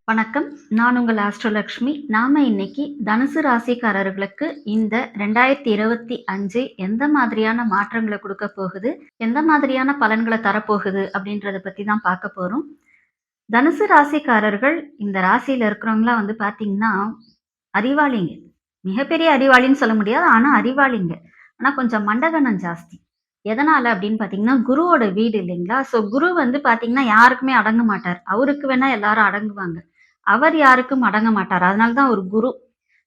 வணக்கம். நான் உங்கள் ஆஸ்ட்ரோலக்ஷ்மி. நாம இன்னைக்கு தனுசு ராசிக்காரர்களுக்கு இந்த 2025 எந்த மாதிரியான மாற்றங்கள குடுக்கப் போகுது? எந்த மாதிரியான பலன்கள தரப்போகுது? அப்படின்றத பத்தி தான் பார்க்க போறோம். தனுசு ராசிக்காரர்கள் இந்த ராசியில இருக்கிறவங்கலாம் வந்து பார்த்தீங்கன்னா, அறிவாளிங்க. மிகப்பெரிய அறிவாளின்னு சொல்ல முடியாது. ஆனா அறிவாளிங்க. ஆனா கொஞ்சம் மண்டகனம் ஜாஸ்தி. எதனால அப்படின்னு பார்த்தீங்கன்னா, குருவோட வீடு இல்லைங்களா? ஸோ குரு வந்து பார்த்தீங்கன்னா, யாருக்குமே அடங்க மாட்டார். அவருக்கு வேணா எல்லாரும் அடங்குவாங்க. அவர் யாருக்கும் அடங்க மாட்டார். அதனால தான் அவரு குரு.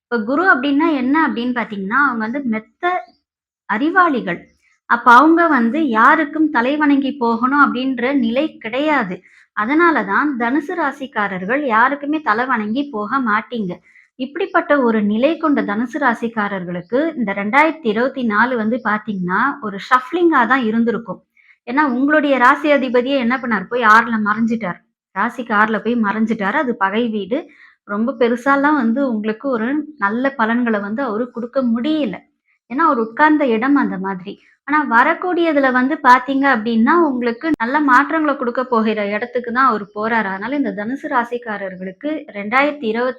இப்ப குரு அப்டின்னா என்ன அப்டின்னு பார்த்தீங்கன்னா, அவங்க வந்து மெத்த அறிவாளிகள். அப்ப அவங்க வந்து யாருக்கும் தலைவணங்கி போகணும் அப்டின்ற நிலை கிடையாது. அதனால தான் தனுசு ராசிக்காரர்கள் யாருக்குமே தல வணங்கி போக மாட்டீங்க. இப்படிப்பட்ட ஒரு நிலை கொண்ட தனுசு ராசிக்காரர்களுக்கு இந்த 2024 வந்து பார்த்தீங்கன்னா, ஒரு ஷஃப்லிங்கா தான் இருந்திருக்கும். ஏன்னா, உங்களுடைய ராசி அதிபதியே என்ன பண்ணாரு? போய் 6ல மறைஞ்சுட்டார். ராசிக்கு 6ல போய் மறைஞ்சுட்டாரு. அது பகை வீடு. ரொம்ப பெருசாலாம் வந்து உங்களுக்கு ஒரு நல்ல பலன்கள வந்து அவரு குடுக்க முடியல. ஏன்னா, அவர் உட்கார்ந்த இடம் அந்த மாதிரி. ஆனா வரக்கூடியதுல வந்து பார்த்தீங்க அப்டின்னா, உங்களுக்கு நல்ல மாற்றங்கள குடுக்க போகிற இடத்துக்கு தான் அவரு போறாரு. அதனால இந்த தனுசு ராசிக்காரர்களுக்கு 2025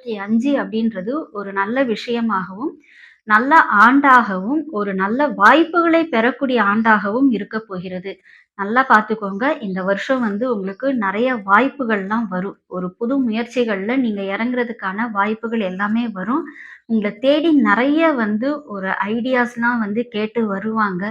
அப்டின்றது ஒரு நல்ல விஷயமாகவும், நல்ல ஆண்டாகவும், ஒரு நல்ல வாய்ப்புகளை பெறக்கூடிய ஆண்டாகவும் இருக்கப் போகிறது. நல்லா பார்த்துக்கோங்க. இந்த வருஷம் வந்து உங்களுக்கு நெறைய வாய்ப்புகள்லாம் வரும். ஒரு புது முயற்சிகள்ல நீங்க இறங்குறதுக்கான வாய்ப்புகள் எல்லாமே வரும். உங்கள தேடி நெறைய வந்து ஒரு ஐடியாஸ்லாம் வந்து கேட்டு வருவாங்க.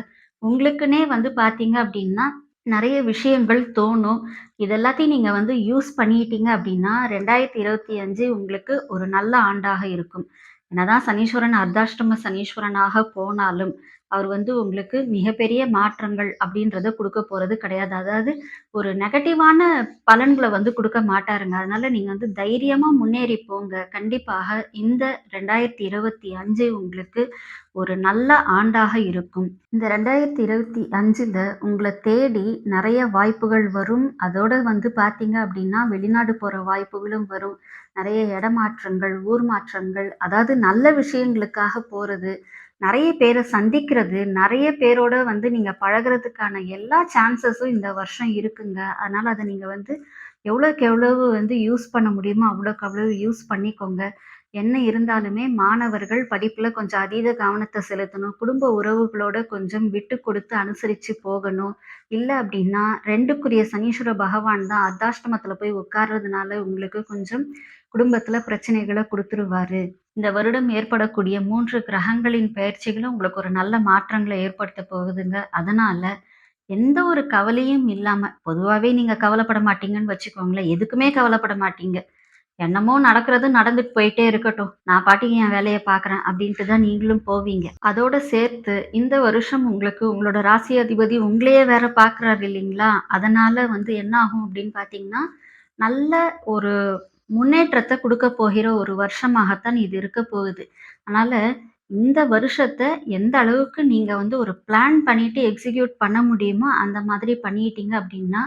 உங்களுக்குன்னே வந்து பார்த்தீங்க அப்டின்னா, நெறைய விஷயங்கள் தோணும். இது எல்லாத்தையும் நீங்க வந்து யூஸ் பண்ணிட்டீங்க அப்டின்னா, 2025 உங்களுக்கு ஒரு நல்ல ஆண்டாக இருக்கும். என்னதான் சனீஸ்வரன் அர்த்தாஷ்டம சனீஸ்வரனாக போனாலும், அவர் வந்து உங்களுக்கு மிகப்பெரிய மாற்றங்கள் அப்டின்றத குடுக்க போறது கிடையாது. அதாவது ஒரு நெகட்டிவான பலன்கள வந்து குடுக்க மாட்டாருங்க. அதனால நீங்க வந்து தைரியமா முன்னேறி போங்க. கண்டிப்பாக இந்த 2025 உங்களுக்கு ஒரு நல்ல ஆண்டாக இருக்கும். இந்த 2025ல உங்கள தேடி நெறைய வாய்ப்புகள் வரும். அதோட வந்து பார்த்தீங்க அப்டின்னா, வெளிநாடு போற வாய்ப்புகளும் வரும். நெறைய இடமாற்றங்கள், ஊர் மாற்றங்கள், அதாவது நல்ல விஷயங்களுக்காக போறது, நெறைய பேர சந்திக்கிறது, நெறைய பேரோட வந்து நீங்க பழகுறதுக்கான எல்லா சான்ஸஸும் இந்த வருஷம் இருக்குங்க. அதனால அத நீங்க வந்து எவ்வளோக்கு எவ்வளவு வந்து யூஸ் பண்ண முடியுமோ, அவ்வளோக்கு அவ்வளவு யூஸ் பண்ணிக்கோங்க. என்ன இருந்தாலுமே மாணவர்கள் படிப்புல கொஞ்சம் அதீத கவனத்த செலுத்தணும். குடும்ப உறவுகளோட கொஞ்சம் விட்டு கொடுத்து அனுசரிச்சு போகணும். இல்ல அப்டின்னா 2க்குரிய சனீஸ்வர பகவான் தான் அர்த்தாஷ்டமத்துல போய் உட்கார்றதுனால உங்களுக்கு கொஞ்சம் குடும்பத்துல பிரச்சனைகள குடுத்துருவாரு. இந்த வருடம் ஏற்படக்கூடிய 3 கிரகங்களின் பெயர்ச்சிகளும் உங்களுக்கு ஒரு நல்ல மாற்றங்கள ஏற்படுத்த போகுதுங்க. அதனால எந்த ஒரு கவலையும் இல்லாம பொதுவாவே நீங்க கவலைப்பட மாட்டீங்கன்னு வச்சுக்கோங்களேன். எதுக்குமே கவலைப்பட மாட்டீங்க. என்னமோ நடக்கிறது நடந்துட்டு போயிட்டே இருக்கட்டும். நான் பாட்டுக்கு என் வேலைய பார்க்குறேன் அப்டின்ட்டு தான் நீங்களும் போவீங்க. அதோட சேர்த்து இந்த வருஷம் உங்களுக்கு உங்களோட ராசி அதிபதி உங்களையே வேற பார்க்குறாரு இல்லைங்களா? அதனால வந்து என்ன ஆகும் அப்டின்னு பார்த்தீங்கன்னா, நல்ல ஒரு முன்னேற்றத்த குடுக்க போகிற ஒரு வருஷமாகத்தான் இது இருக்க போகுது. அதனால இந்த வருஷத்த எந்த அளவுக்கு நீங்க வந்து ஒரு பிளான் பண்ணிட்டு எக்ஸிக்யூட் பண்ண முடியுமோ, அந்த மாதிரி பண்ணிட்டீங்க அப்டின்னா,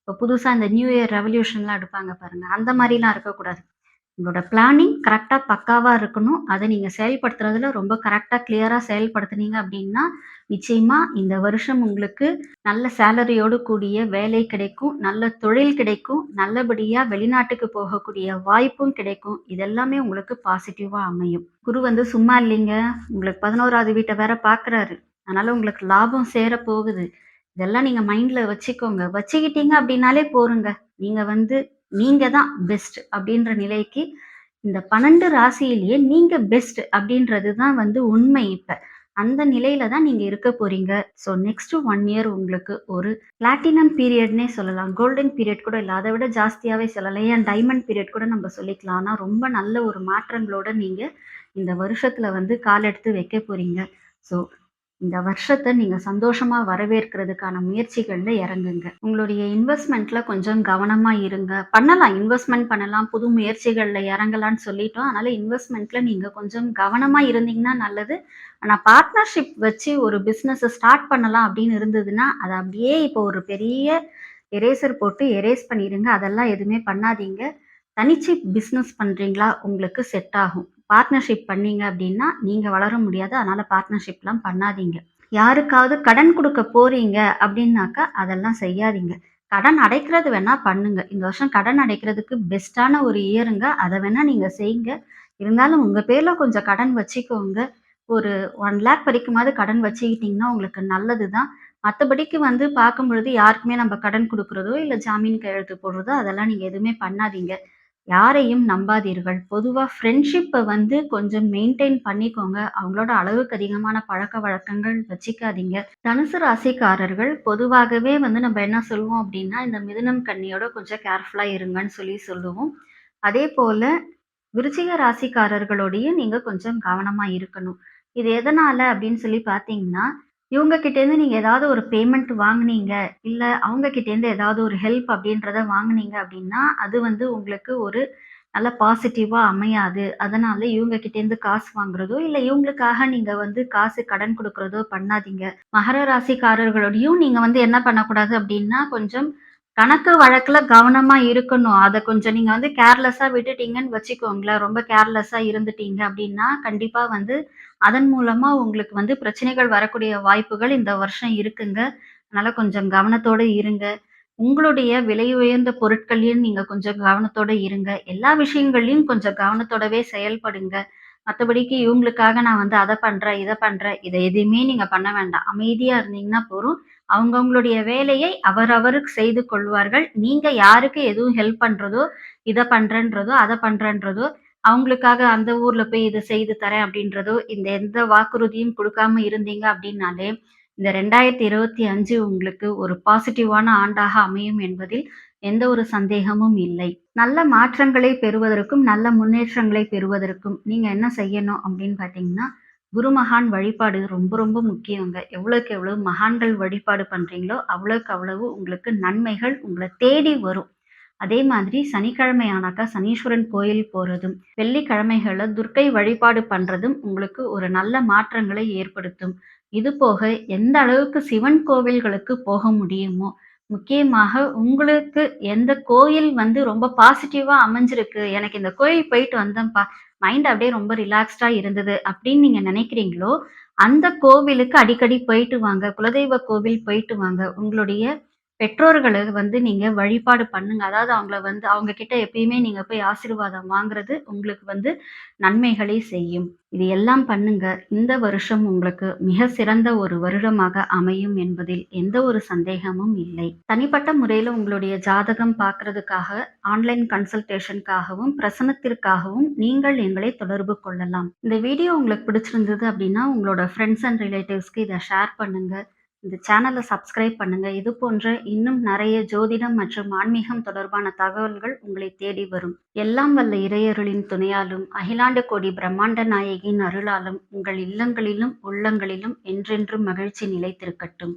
இப்ப புதுசா இந்த நியூ இயர் ரெவல்யூஷன்லாம் எடுப்பாங்க பாருங்க. அந்த மாரிலாம் இருக்கக்கூடாது. உங்களோட பிளானிங் கரெக்ட்டா பக்காவா இருக்கணும். அத நீங்க செயல்படுத்துறதுல ரொம்ப கரெக்ட்டா, கிளியரா செயல்படுத்துனீங்க அப்டின்னா, நிச்சயமா இந்த வருஷம் உங்களுக்கு நல்ல சேலரியோடு கூடிய வேலை கிடைக்கும். நல்ல தொழில் கிடைக்கும். நல்லபடியா வெளிநாட்டுக்கு போகக்கூடிய வாய்ப்பும் கிடைக்கும். இதெல்லாமே உங்களுக்கு பாசிட்டிவா அமையும். குரு வந்து சும்மா இல்லைங்க. உங்களுக்கு 11வது வீட்ட வேற பார்க்குறாரு. அதனால உங்களுக்கு லாபம் சேரப் போகுது. இதெல்லாம் நீங்க மைண்ட்ல வச்சுக்கோங்க. வச்சுக்கிட்டீங்க அப்டின்னாலே போருங்க. நீங்க வந்து நீங்க தான் பெஸ்ட் அப்டின்ற நிலைக்கு இந்த 12 ராசியிலேயே நீங்க பெஸ்ட் அப்டின்றது தான் வந்து உண்மை இப்ப. அந்த நிலையில தான் நீங்க இருக்க போறீங்க. ஸோ நெக்ஸ்ட் 1 இயர் உங்களுக்கு ஒரு பிளாட்டினம் பீரியட்ன்னே சொல்லலாம். கோல்டன் பீரியட் கூட இல்ல. அத விட ஜாஸ்தியாவே சொல்லலாம். ஏன் டைமண்ட் பீரியட் கூட நம்ம சொல்லிக்கலாம். ஆனா ரொம்ப நல்ல ஒரு மாற்றங்களோட நீங்க இந்த வருஷத்துல வந்து காலெடுத்து வைக்க போறீங்க. ஸோ இந்த வருஷத்த நீங்க சந்தோஷமா வரவேற்கிறதுக்கான முயற்சிகள்ல இறங்குங்க. உங்களுடைய இன்வெஸ்ட்மென்ட்ல கொஞ்சம் கவனமா இருங்க. பண்ணலாம், இன்வெஸ்ட்மென்ட் பண்ணலாம். புது முயற்சிகள்ல இறங்கலான்னு சொல்லிட்டோம். அதனால இன்வெஸ்ட்மென்ட்ல நீங்க கொஞ்சம் கவனமா இருந்தீங்கன்னா நல்லது. ஆனா பார்ட்னர்ஷிப் வச்சு ஒரு பிசினஸ ஸ்டார்ட் பண்ணலாம் அப்படின்னு இருந்ததுன்னா, அத அப்படியே இப்போ ஒரு பெரிய எரேசர் போட்டு எரேஸ் பண்ணிருங்க. அதெல்லாம் எதுவுமே பண்ணாதீங்க. தனிச்சு பிசினஸ் பண்றீங்களா? உங்களுக்கு செட் ஆகும். பார்ட்னர்ஷிப் பண்ணீங்க அப்படின்னா, நீங்க வளர முடியாது. அதனால பார்ட்னர்ஷிப்லாம் பண்ணாதீங்க. யாருக்காவது கடன் குடுக்க போறீங்க அப்படின்னாக்கா, அதெல்லாம் செய்யாதீங்க. கடன் அடைக்கிறது வேணா பண்ணுங்க. இந்த வருஷம் கடன் அடைக்கிறதுக்கு பெஸ்ட்டான ஒரு இயருங்க. அத வேணா நீங்க செய்யுங்க. இருந்தாலும் உங்க பேர்ல கொஞ்சம் கடன் வச்சுக்கோங்க. ஒரு 1,00,000 வரைக்குமாவது கடன் வச்சுக்கிட்டீங்கன்னா உங்களுக்கு நல்லது தான். மத்தபடிக்கு வந்து பார்க்கும்பொழுது யாருக்குமே நம்ம கடன் குடுக்குறதோ, இல்ல ஜாமீன் கையெழுத்து போடுறதோ அதெல்லாம் நீங்க எதுவுமே பண்ணாதீங்க. யாரையும் நம்பாதீர்கள். பொதுவா ஃப்ரெண்ட்ஷிப்ப வந்து கொஞ்சம் மெயின்டெயின் பண்ணிக்கோங்க. அவங்களோட அளவுக்கு அதிகமான பழக்கவழக்கங்கள் வச்சுக்காதீங்க. தனுசு ராசிக்காரர்கள் பொதுவாகவே வந்து நம்ம என்ன சொல்லுவோம் அப்டின்னா, இந்த மிதுனம், கன்னியோட கொஞ்சம் கேர்ஃபுல்லா இருங்கன்னு சொல்லுவோம். அதேபோல விருச்சிக ராசிக்காரர்களோடையும் நீங்க கொஞ்சம் கவனமா இருக்கணும். இது எதனால அப்படின்னு சொல்லி பார்த்தீங்கன்னா, இவங்க கிட்டேருந்து நீங்க ஏதாவது ஒரு பேமெண்ட் வாங்குனீங்க, இல்ல அவங்க கிட்டேருந்து ஏதாவது ஒரு ஹெல்ப் அப்படின்றத வாங்குனீங்க அப்படின்னா, அது வந்து உங்களுக்கு ஒரு நல்ல பாசிட்டிவா அமையாது. அதனால இவங்க கிட்டேருந்து காசு வாங்குறதோ, இல்ல இவங்களுக்காக நீங்க வந்து காசு கடன் குடுக்குறதோ பண்ணாதீங்க. மகர ராசிக்காரர்களோடையும் நீங்க வந்து என்ன பண்ணக்கூடாது அப்படின்னா, கொஞ்சம் கணக்கு வழக்குல கவனமா இருக்கணும். அத கொஞ்சம் நீங்க வந்து கேர்லெஸ்ஸா விட்டுட்டீங்கன்னு வச்சுக்கோங்களேன். ரொம்ப கேர்லெஸ்ஸா இருந்துட்டீங்க அப்டின்னா, கண்டிப்பா வந்து அதன் மூலமா உங்களுக்கு வந்து பிரச்சனைகள் வரக்கூடிய வாய்ப்புகள் இந்த வருஷம் இருக்குங்க. அதனால கொஞ்சம் கவனத்தோட இருங்க. உங்களுடைய விலை உயர்ந்த பொருட்களையும் நீங்க கொஞ்சம் கவனத்தோட இருங்க. எல்லா விஷயங்கள்லயும் கொஞ்சம் கவனத்தோடவே செயல்படுங்க. மத்தபடிக்கு இவங்களுக்காக நான் வந்து அத பண்றேன், இத பண்றேன். இத எதையுமே நீங்க பண்ண வேண்டாம். அமைதியா இருந்தீங்கன்னா போதும். அவங்கவங்களுடைய வேலையை அவரவருக்கு செய்து கொள்வார்கள். நீங்க யாருக்கு எதுவும் ஹெல்ப் பண்றதோ, இத பண்றேன்றதோ, அத பண்றேன்றதோ, அவங்களுக்காக அந்த ஊர்ல போய் இத செய்து தரேன் அப்படின்றதோ, இந்த எந்த வாக்குறுதியும் குடுக்காம இருந்தீங்க அப்படின்னாலே, இந்த 2025 உங்களுக்கு ஒரு பாசிட்டிவான ஆண்டாக அமையும் என்பதில் எந்த ஒரு சந்தேகமும் இல்லை. நல்ல மாற்றங்களை பெறுவதற்கும், நல்ல முன்னேற்றங்களை பெறுவதற்கும் நீங்க என்ன செய்யணும் அப்படின்னு பார்த்தீங்கன்னா, குரு மகான் வழிபாடு ரொம்ப ரொம்ப முக்கியங்க. எவ்வளவுக்கு எவ்வளவு மகான்கள் வழிபாடு பண்றீங்களோ, அவ்வளவுக்கு அவ்வளவு உங்களுக்கு நன்மைகள் உங்கள தேடி வரும். அதே மாதிரி சனிக்கிழமை ஆனாக்கா சனீஸ்வரன் கோயில் போறதும், வெள்ளிக்கிழமைகள்ல துர்க்கை வழிபாடு பண்றதும் உங்களுக்கு ஒரு நல்ல மாற்றங்களை ஏற்படுத்தும். இது போக எந்த அளவுக்கு சிவன் கோவில்களுக்கு போக முடியுமோ, முக்கியமாக உங்களுக்கு எந்த கோயில் வந்து ரொம்ப பாசிட்டிவா அமைஞ்சிருக்கு. எனக்கு இந்த கோயில் போயிட்டு வந்தேன்ப்பா. மைண்ட் அப்படியே ரொம்ப ரிலாக்ஸ்டா இருந்தது அப்படின்னு நீங்க நினைக்கிறீங்களோ, அந்த கோவிலுக்கு அடிக்கடி போயிட்டு வாங்க. குலதெய்வ கோவில் போயிட்டு வாங்க. உங்களுடைய பெற்றோர்கள வந்து நீங்க வழிபாடு பண்ணுங்க. அதாவது அவங்கள வந்து அவங்க கிட்ட எப்பயுமே நீங்க போய் ஆசீர்வாதம் வாங்குறது உங்களுக்கு வந்து நன்மைகளை செய்யும். இது எல்லாம் பண்ணுங்க. இந்த வருஷம் உங்களுக்கு மிக சிறந்த ஒரு வருடமாக அமையும் என்பதில் எந்த ஒரு சந்தேகமும் இல்லை. தனிப்பட்ட முறையில உங்களுடைய ஜாதகம் பார்க்கறதுக்காக, ஆன்லைன் கன்சல்டேஷனுக்காகவும், பிரசனத்திற்காகவும் நீங்கள் எங்களை தொடர்பு கொள்ளலாம். இந்த வீடியோ உங்களுக்கு பிடிச்சிருந்தது அப்படின்னா, உங்களோட ஃப்ரெண்ட்ஸ் அண்ட் ரிலேட்டிவ்ஸ்க்கு இத ஷேர் பண்ணுங்க. இந்த சேனல சப்ஸ்கிரைப் பண்ணுங்க. இது போன்ற இன்னும் நெறைய ஜோதிடம் மற்றும் ஆன்மீகம் தொடர்பான தகவல்கள் உங்களை தேடி வரும். எல்லாம் வல்ல இறையருளின் துணையாலும், அகிலாண்ட கோடி பிரம்மாண்ட நாயகியின் அருளாலும் உங்கள் இல்லங்களிலும், உள்ளங்களிலும் என்றென்றும் மகிழ்ச்சி நிலைத்திருக்கட்டும்.